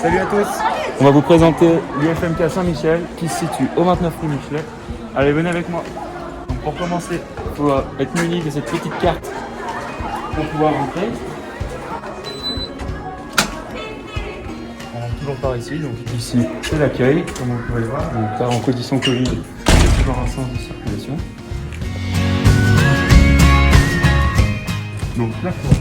Salut à tous. On va vous présenter l'UFMK Saint-Michel qui se situe au 29 rue Michelet. Allez, venez avec moi. Donc pour commencer, il faut être muni de cette petite carte pour pouvoir rentrer. On rentre toujours par ici, donc ici c'est l'accueil, comme vous pouvez le voir. Donc là en condition Covid, il y a toujours un sens de circulation. Donc la cour.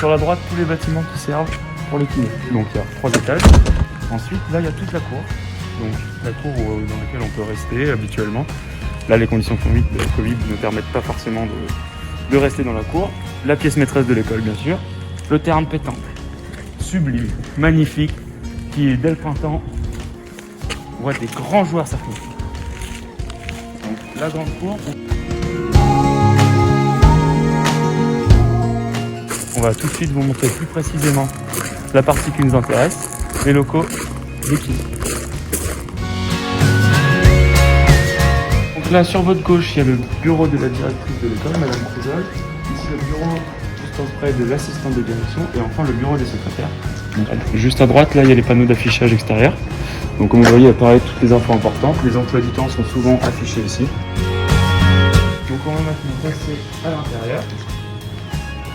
Sur la droite, tous les bâtiments qui servent pour les kinés. Donc il y a 3 étages. Ensuite, là il y a toute la cour. Donc la cour dans laquelle on peut rester habituellement. Là les conditions Covid ne permettent pas forcément de rester dans la cour. La pièce maîtresse de l'école bien sûr. Le terrain de pétanque. Sublime, magnifique, qui dès le printemps voit des grands joueurs s'affronter. Donc la grande cour. On va tout de suite vous montrer plus précisément la partie qui nous intéresse, les locaux des kinés. Donc là sur votre gauche, il y a le bureau de la directrice de l'école, Madame Crouzol. Ici le bureau juste auprès de l'assistante de direction et enfin le bureau des secrétaires. Donc, juste à droite, là il y a les panneaux d'affichage extérieur. Donc comme vous voyez apparaît toutes les infos importantes. Les emplois du temps sont souvent affichés ici. Donc on va maintenant passer à l'intérieur.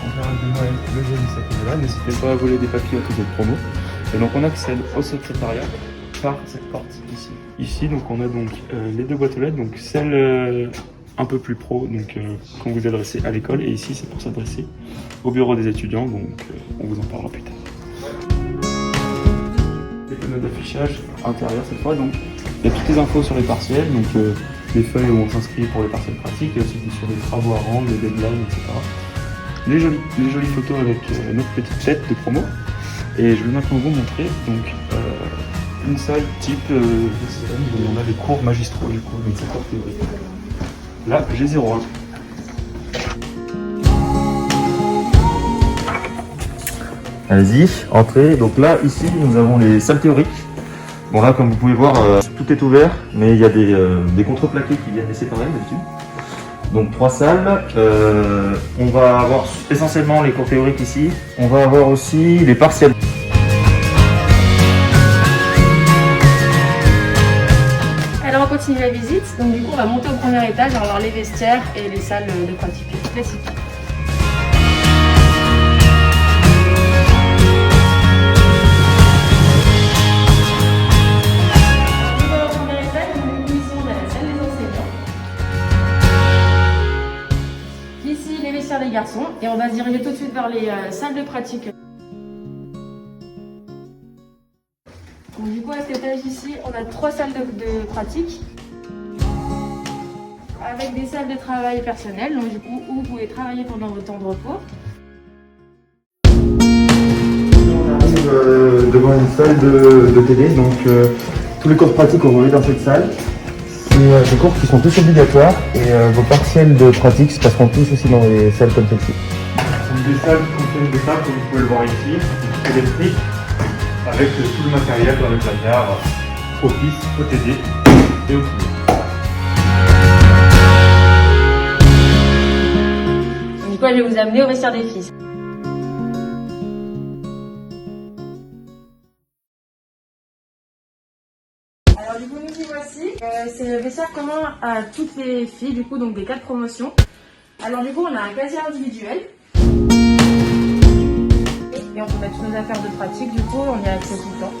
On va de Noël, le joli sapin là. N'hésitez pas à voler des papiers à toutes les promos. Et donc on accède au secrétariat par cette porte ici. Ici donc on a donc les 2 boîtes aux lettres, donc celle un peu plus pro, donc quand vous adressez à l'école, et ici c'est pour s'adresser au bureau des étudiants, donc on vous en parlera plus tard. Les panneaux d'affichage intérieur cette fois, donc il y a toutes les infos sur les partiels, donc les feuilles où on s'inscrit pour les partiels pratiques, et aussi sur les travaux à rendre, les deadlines, etc. Les jolies photos avec notre petite tête de promo. Et je vais maintenant vous montrer donc une salle type VCM où on a des cours magistraux du coup, donc c'est cours théorique. Là, j'ai 01. Allez-y, entrez. Donc là, ici, nous avons les salles théoriques. Bon là, comme vous pouvez voir, tout est ouvert, mais il y a des contreplaqués qui viennent les séparer d'habitude. Donc 3 salles, on va avoir essentiellement les cours théoriques ici, on va avoir aussi les partiels. Alors on continue la visite, donc du coup on va monter au premier étage, on va voir les vestiaires et les salles de pratique classiques. Des garçons et on va se diriger tout de suite vers les salles de pratique. Donc, du coup à cet étage ici on a 3 salles de pratique avec des salles de travail personnel, donc du coup où vous pouvez travailler pendant votre temps de repos. On arrive devant une salle de télé, donc tous les cours pratiques auront lieu dans cette salle. C'est des cours qui sont tous obligatoires et vos partiels de pratique se passeront tous aussi dans les salles comme celle-ci. Donc des salles qui contiennent des tables comme vous pouvez le voir ici, électriques, avec tout le matériel dans le placard, propice au TD et au kiné. Du coup je vais vous amener au vestiaire des filles. Alors du coup nous y voici, c'est le vestiaire commun à toutes les filles, du coup donc des 4 promotions. Alors du coup on a un casier individuel. Et on peut mettre toutes nos affaires de pratique, du coup on y a accès tout le temps.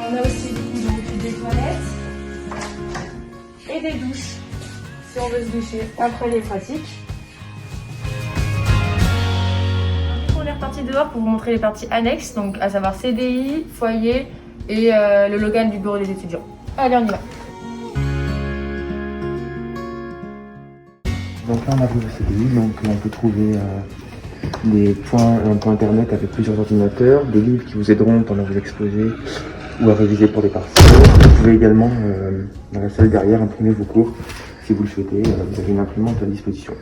On a aussi du coup donc, des toilettes et des douches, si on veut se doucher après les pratiques. On est reparti dehors pour vous montrer les parties annexes, donc à savoir CDI, foyer, et le local du bureau des étudiants. Allez, on y va. Donc là on arrive au CDI, donc on peut trouver un point internet avec plusieurs ordinateurs, des livres qui vous aideront pendant vos exposés ou à réviser pour des parties. Vous pouvez également, dans la salle derrière, imprimer vos cours si vous le souhaitez. Vous avez une imprimante à disposition.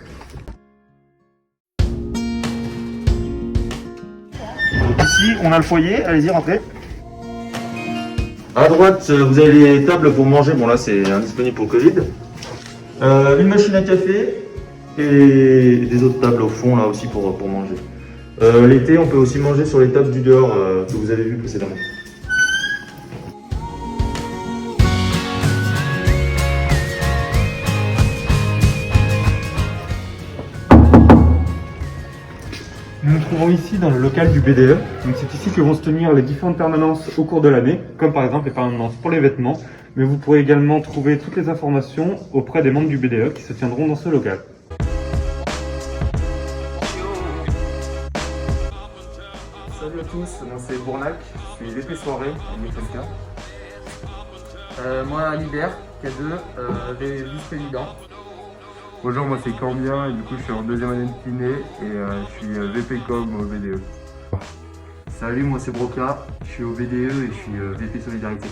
Donc ici on a le foyer, allez-y rentrez. À droite, vous avez les tables pour manger. Bon là c'est indisponible pour le Covid. Une machine à café et des autres tables au fond là aussi pour manger. L'été, on peut aussi manger sur les tables du dehors que vous avez vu précédemment. Nous nous trouvons ici dans le local du BDE. Donc c'est ici que vont se tenir les différentes permanences au cours de l'année, comme par exemple les permanences pour les vêtements. Mais vous pourrez également trouver toutes les informations auprès des membres du BDE qui se tiendront dans ce local. Salut à tous, moi c'est Bournac, je suis VP soirée en mécanique. Moi, Alibert, K2, vice-président. Bonjour, moi c'est Cambien et du coup je suis en deuxième année de kiné et je suis VP Com au BDE. Salut, moi c'est Broca, je suis au BDE et je suis VP Solidarité.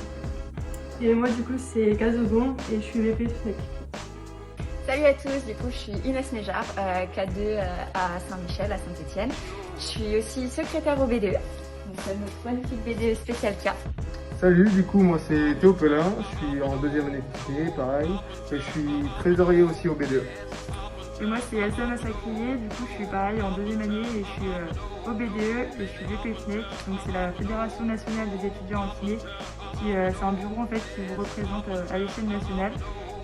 Et moi du coup c'est Gazogon et je suis VP FNEC. Salut à tous, du coup je suis Inès Méjard, K2 à Saint-Michel, à Saint-Etienne. Je suis aussi secrétaire au BDE, donc c'est notre magnifique BDE spécial K. Salut, du coup moi c'est Théo Pelin, je suis en deuxième année de kiné, pareil, et je suis trésorier aussi au BDE. Et moi c'est Elsa Massacrier, du coup je suis pareil en deuxième année et je suis au BDE et je suis VP FNEC, donc c'est la Fédération Nationale des Étudiants en Kiné, c'est un bureau en fait qui vous représente à l'échelle nationale.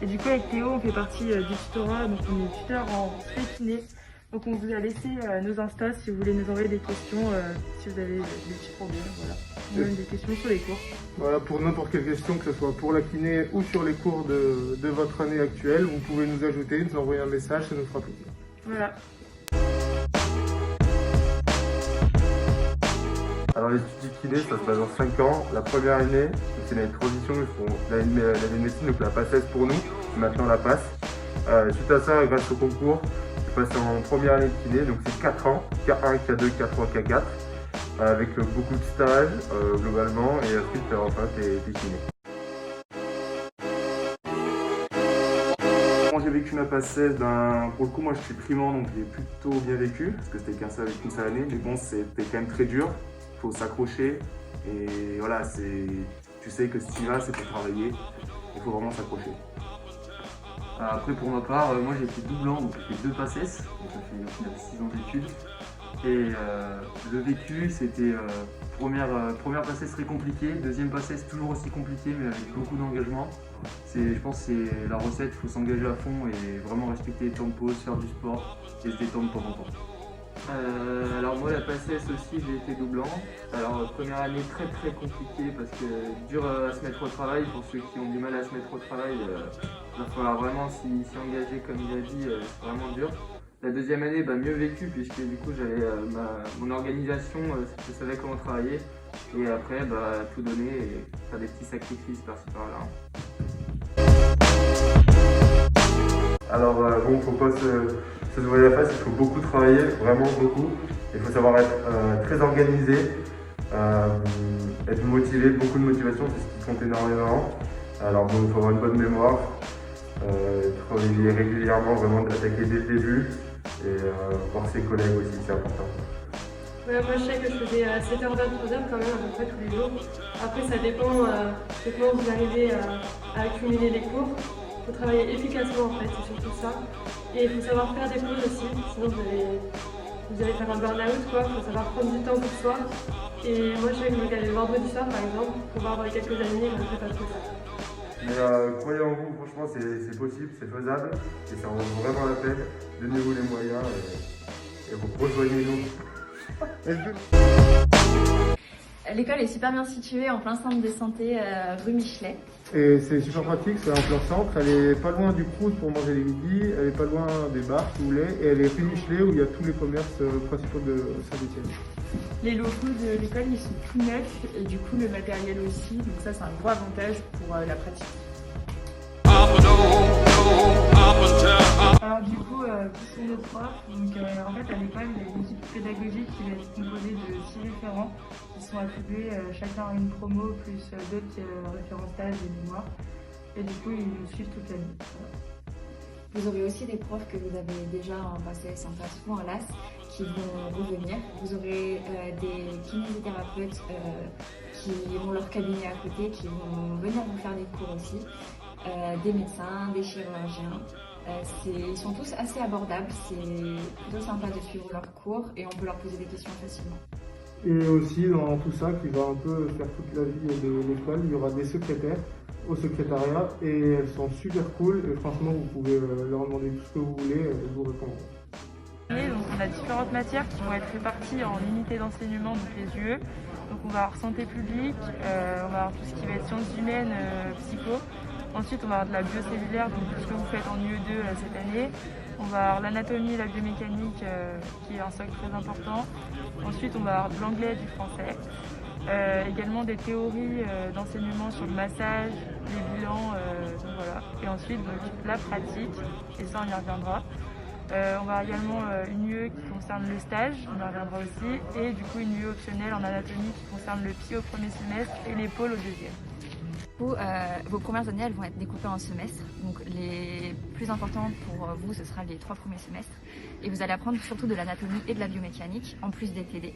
Et du coup avec Théo on fait partie du tutorat, donc on est tuteur en spé kiné. Donc on vous a laissé nos instas si vous voulez nous envoyer des questions, si vous avez des petits problèmes, voilà. Ou même des questions sur les cours. Voilà, pour n'importe quelle question, que ce soit pour la kiné ou sur les cours de votre année actuelle, vous pouvez nous ajouter, nous envoyer un message, ça nous fera plaisir. Voilà. Alors l'étude kiné ça se passe en 5 ans. La première année, c'est une année de transition, ils font l'année de médecine, donc la PACES pour nous, maintenant la passe. Suite à ça, grâce au concours, je passe en première année de kiné, donc c'est 4 ans, K1, K2, K3, K4, avec beaucoup de stages globalement, et ensuite enfin t'es kiné. Quand j'ai vécu ma PACES, pour le coup moi je suis primant, donc j'ai plutôt bien vécu, parce que c'était qu'un seul avec une seule année, mais bon c'était quand même très dur, il faut s'accrocher, et voilà, tu sais que si tu y vas c'est pour travailler, il faut vraiment s'accrocher. Après pour ma part, moi j'ai fait doublant, donc j'ai fait 2 PACES, donc ça fait au final 6 ans d'études. Et le vécu, c'était première PACES très compliquée, deuxième PACES toujours aussi compliquée mais avec beaucoup d'engagement. Je pense que c'est la recette, il faut s'engager à fond et vraiment respecter les temps de pause, faire du sport et se détendre de temps en temps. Alors moi la PACES aussi j'ai été doublant. Alors première année très compliquée parce que dur à se mettre au travail. Pour ceux qui ont du mal à se mettre au travail, il va falloir vraiment s'y engager comme il a dit, c'est vraiment dur. La deuxième année mieux vécu puisque du coup j'avais mon organisation, je savais comment travailler et après tout donner et faire des petits sacrifices par-ci par-là. Alors bon, faut pas se voiler la face, il faut beaucoup travailler, vraiment beaucoup. Il faut savoir être très organisé, être motivé, beaucoup de motivation, c'est ce qui compte énormément. Alors bon, il faut avoir une bonne mémoire, travailler régulièrement, vraiment attaquer dès le début et voir ses collègues aussi, c'est important. Ouais, moi je sais que je faisais 7h, 23h quand même à peu près tous les jours. Après ça dépend de comment vous arrivez à accumuler les cours. Il faut travailler efficacement en fait, c'est surtout ça. Et il faut savoir faire des pauses aussi, sinon vous allez faire un burn-out quoi. Il faut savoir prendre du temps pour soi. Et moi je sais que je me calais le vendredi soir par exemple, pour voir dans les quelques années, je ne fais pas trop ça. Mais croyez en vous, franchement c'est possible, c'est faisable et ça en vaut vraiment la peine. Donnez-vous les moyens et vous rejoignez-nous. L'école est super bien située en plein centre de santé rue Michelet. Et c'est super pratique, c'est en plein centre, elle est pas loin du Crous pour manger les midis, elle est pas loin des bars si vous voulez, et elle est rue Michelet où il y a tous les commerces principaux de Saint-Etienne. Les locaux de l'école ils sont tout neufs et du coup le matériel aussi, donc ça c'est un gros avantage pour la pratique. Alors du coup, qui sont nos profs? Donc en fait à l'école il y a une équipe pédagogique qui va être composée de 6 référents qui sont attribués chacun à une promo plus d'autres référents stages et mémoire. Et du coup ils nous suivent toute l'année. Voilà. Vous aurez aussi des profs que vous avez déjà en PACES, en PAS ou en LAS qui vont revenir. Vous aurez des kinésithérapeutes qui ont leur cabinet à côté, qui vont venir vous faire des cours aussi. Des médecins, des chirurgiens. Ils sont tous assez abordables, c'est plutôt sympa de suivre leurs cours et on peut leur poser des questions facilement. Et aussi dans tout ça qui va un peu faire toute la vie de l'école, il y aura des secrétaires au secrétariat et elles sont super cool et franchement vous pouvez leur demander tout ce que vous voulez, elles vous répondront. Donc on a différentes matières qui vont être réparties en unités d'enseignement, donc les UE. Donc on va avoir santé publique, on va avoir tout ce qui va être sciences humaines, psycho. Ensuite on va avoir de la biocellulaire, donc tout ce que vous faites en UE2 cette année. On va avoir l'anatomie et la biomécanique qui est un socle très important. Ensuite on va avoir de l'anglais et du français. Également des théories d'enseignement sur le massage, les bilans, donc voilà. Et ensuite donc, la pratique, et ça on y reviendra. On va également une UE qui concerne le stage, on y reviendra aussi, et du coup une UE optionnelle en anatomie qui concerne le pied au premier semestre et l'épaule au deuxième. Vos premières années, elles vont être découpées en semestres. Donc les plus importants pour vous, ce sera les 3 premiers semestres. Et vous allez apprendre surtout de l'anatomie et de la biomécanique, en plus des TD.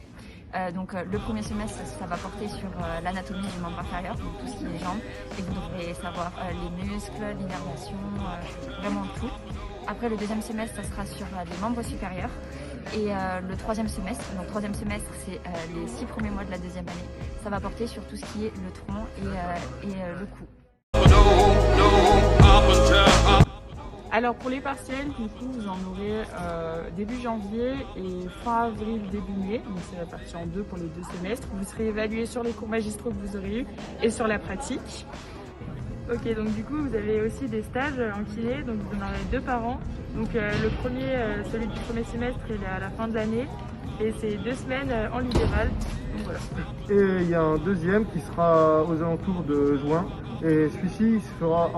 Donc le premier semestre, ça va porter sur l'anatomie du membre inférieur, donc tout ce qui est jambes. Et vous devrez savoir les muscles, l'innervation, vraiment tout. Après le deuxième semestre, ça sera sur les membres supérieurs. Et le troisième semestre, c'est les 6 premiers mois de la deuxième année. Ça va porter sur tout ce qui est le tronc et le cou. Alors pour les partiels, du coup, vous en aurez début janvier et fin avril, début mai. Donc c'est réparti en 2 pour les 2 semestres. Vous serez évalué sur les cours magistraux que vous aurez eus et sur la pratique. Ok, donc du coup vous avez aussi des stages en kiné, donc vous en aurez 2 par an. Donc le premier, celui du premier semestre, il est à la fin de l'année et c'est 2 semaines en libéral. Donc voilà. Et il y a un deuxième qui sera aux alentours de juin. Et celui-ci il se fera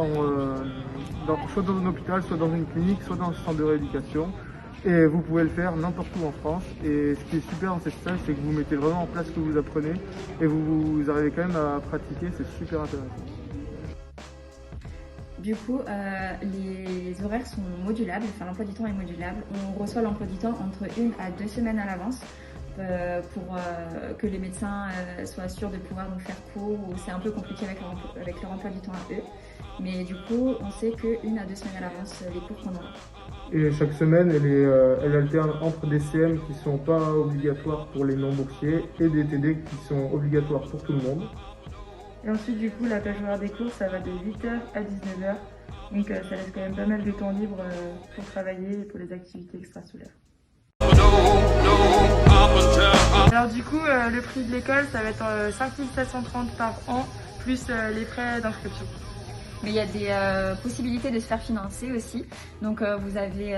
soit dans un hôpital, soit dans une clinique, soit dans un centre de rééducation. Et vous pouvez le faire n'importe où en France. Et ce qui est super dans ces stages, c'est que vous mettez vraiment en place ce que vous apprenez et vous arrivez quand même à pratiquer, c'est super intéressant. Du coup, les horaires sont modulables, enfin l'emploi du temps est modulable. On reçoit l'emploi du temps entre 1 à 2 semaines à l'avance pour que les médecins soient sûrs de pouvoir nous faire cours, ou c'est un peu compliqué avec leur emploi du temps à eux. Mais du coup, on sait que 1 à 2 semaines à l'avance les cours qu'on aura. Et chaque semaine, elle alterne entre des CM qui ne sont pas obligatoires pour les non-boursiers et des TD qui sont obligatoires pour tout le monde. Et ensuite, du coup, la plage horaire des cours, ça va de 8h à 19h. Donc, ça laisse quand même pas mal de temps libre pour travailler et pour les activités extrascolaires. Alors, du coup, le prix de l'école, ça va être 5 730 par an, plus les frais d'inscription. Mais il y a des possibilités de se faire financer aussi. Donc vous avez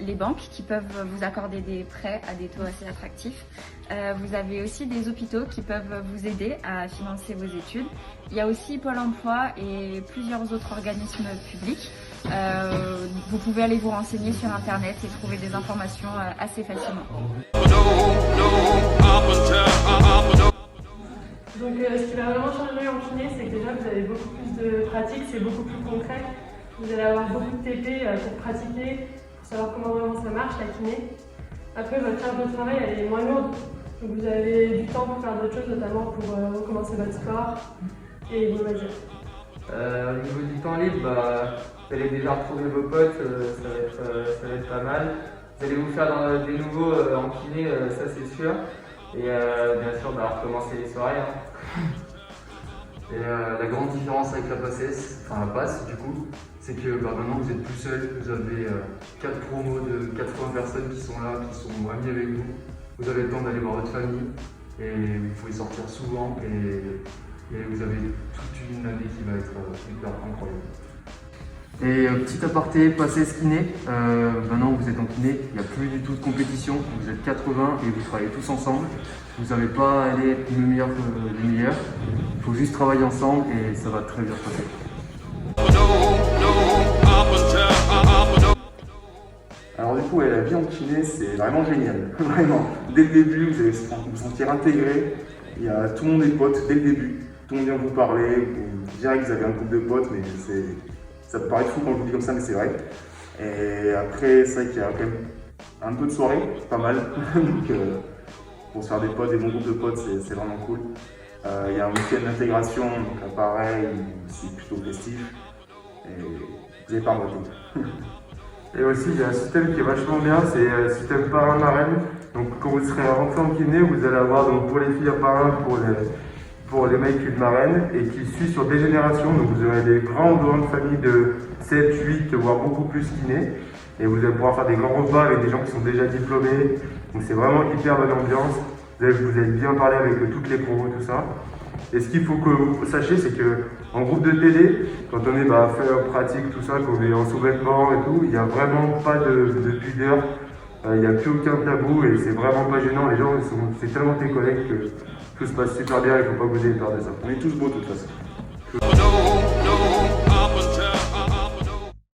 les banques qui peuvent vous accorder des prêts à des taux assez attractifs. Vous avez aussi des hôpitaux qui peuvent vous aider à financer vos études. Il y a aussi Pôle emploi et plusieurs autres organismes publics. Vous pouvez aller vous renseigner sur internet et trouver des informations assez facilement. Donc ce qui va vraiment changer en kiné, c'est que déjà vous avez beaucoup plus de pratique, c'est beaucoup plus concret. Vous allez avoir beaucoup de TP pour pratiquer, pour savoir comment vraiment ça marche la kiné. Après votre charge de travail elle est moins lourde, donc vous avez du temps pour faire d'autres choses, notamment pour recommencer votre sport et vos loisirs. Au niveau du temps libre, vous allez déjà retrouver vos potes, ça va être pas mal. Vous allez vous faire des nouveaux en kiné, ça c'est sûr. Et bien sûr, recommencer les soirées. Hein. Et la grande différence avec la passe du coup, c'est que maintenant vous êtes plus seul, vous avez 4 promos de 80 personnes qui sont là, qui sont amis avec vous. Vous avez le temps d'aller voir votre famille et vous pouvez sortir souvent et vous avez toute une année qui va être hyper incroyable. Et petit aparté, passé kiné, maintenant vous êtes en kiné, il n'y a plus du tout de compétition, vous êtes 80 et vous travaillez tous ensemble. Vous n'avez pas à aller être le meilleur que les meilleurs, il faut juste travailler ensemble et ça va très bien se passer. Alors du coup, la vie en kiné, c'est vraiment génial, vraiment. Dès le début, vous allez vous sentir intégré, tout le monde est pote dès le début, tout le monde vient vous parler, vous direz que vous avez un groupe de potes, mais ça peut paraître fou quand je vous dis comme ça, mais c'est vrai. Et après, c'est vrai qu'il y a quand même un peu de soirée, c'est pas mal. Donc, pour se faire des potes, des bons groupes de potes, c'est vraiment cool. Il y a un week-end d'intégration, donc là, pareil, c'est plutôt festif. Et vous n'allez pas en rater. Et aussi, il y a un système qui est vachement bien, c'est le système parrain-marraine. Donc, quand vous serez rentré en kiné, vous allez avoir donc, pour les filles un parrain, pour les mecs une marraine, et qui suit sur des générations. Donc, vous aurez des grandes familles de 7, 8, voire beaucoup plus kiné. Et vous allez pouvoir faire des grands repas avec des gens qui sont déjà diplômés. Donc c'est vraiment hyper bonne ambiance. Vous allez bien parler avec toutes les promos, tout ça. Et ce qu'il faut que vous sachiez, c'est qu'en groupe de télé, quand on est fait pratique, tout ça, qu'on est en sous-vêtements et tout, il n'y a vraiment pas de pudeur. Il n'y a plus aucun tabou et c'est vraiment pas gênant. Les gens, c'est tellement tes collègues que tout se passe super bien. Il ne faut pas que vous ayez peur de ça. On est tous beaux de toute façon.